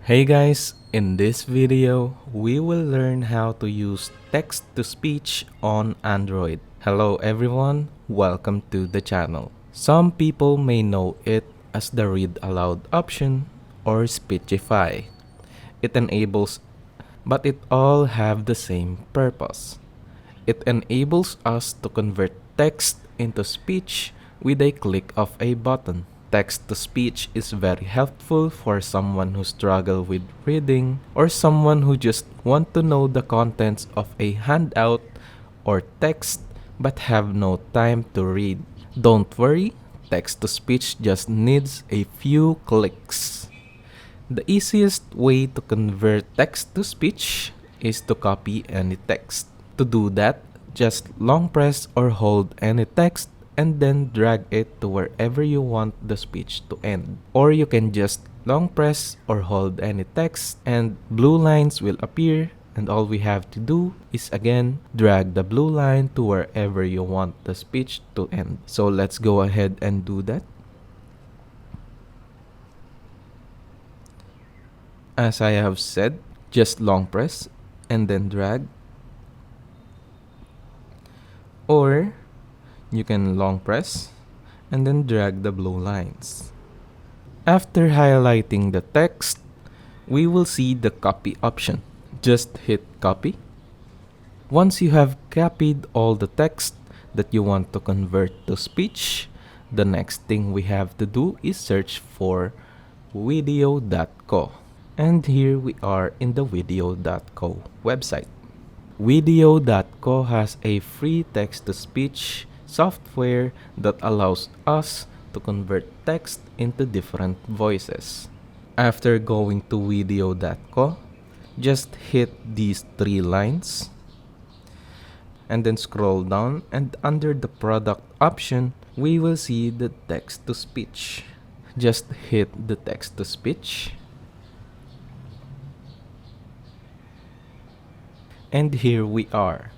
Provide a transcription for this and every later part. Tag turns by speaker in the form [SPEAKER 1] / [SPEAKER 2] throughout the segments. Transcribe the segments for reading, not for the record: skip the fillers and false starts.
[SPEAKER 1] Hey guys, in this video, we will learn how to use text-to-speech on Android. Hello everyone, welcome to the channel. Some people may know it as the read aloud option or Speechify. It enables, but it all have the same purpose. It enables us to convert text into speech with a click of a button. Text-to-speech is very helpful for someone who struggle with reading or someone who just want to know the contents of a handout or text but have no time to read. Don't worry, text-to-speech just needs a few clicks. The easiest way to convert text to speech is to copy any text. To do that, just long press or hold any text and then drag it to wherever you want the speech to end. Or you can just long press or hold any text and blue lines will appear, and all we have to do is again drag the blue line to wherever you want the speech to end. So let's go ahead and do that. As I have said, just long press and then drag, or you can long press and then drag the blue lines. After highlighting the text, we will see the copy option. Just hit copy. Once you have copied all the text that you want to convert to speech, the next thing we have to do is search for video.co. And here we are in the video.co website. Video.co has a free text-to-speech software that allows us to convert text into different voices. After going to video.co, just hit these three lines and then scroll down, and under the product option, we will see the text-to-speech. Just hit the text-to-speech. And here we are.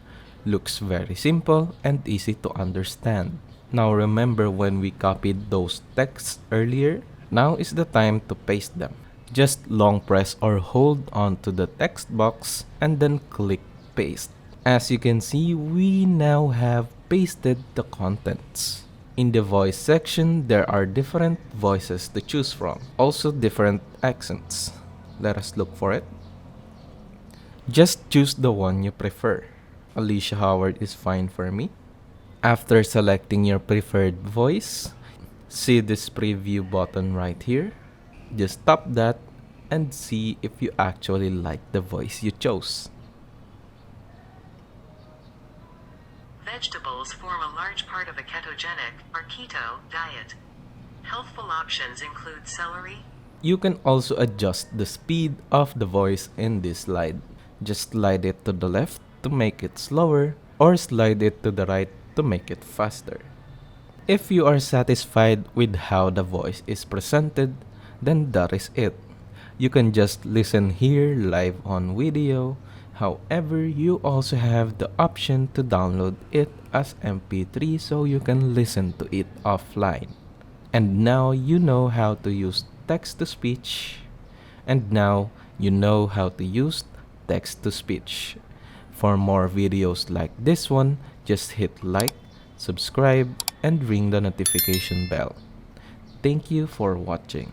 [SPEAKER 1] Looks very simple and easy to understand. Now remember when we copied those texts earlier? Now is the time to paste them. Just long press or hold onto the text box and then click paste. As you can see, we now have pasted the contents. In the voice section, there are different voices to choose from. Also different accents. Let us look for it. Just choose the one you prefer. Alicia Howard is fine for me. After selecting your preferred voice, see this preview button right here. Just tap that and see if you actually like the voice you chose.
[SPEAKER 2] Vegetables form a large part of a ketogenic, or keto, diet. Healthful options include celery.
[SPEAKER 1] You can also adjust the speed of the voice in this slide. Just slide it to the left to make it slower, or slide it to the right to make it faster. If you are satisfied with how the voice is presented, then that is it. You can just listen here live on video. However, you also have the option to download it as MP3 so you can listen to it offline. And now you know how to use text-to-speech. And now you know how to use text-to-speech. For more videos like this one, just hit like, subscribe, and ring the notification bell. Thank you for watching.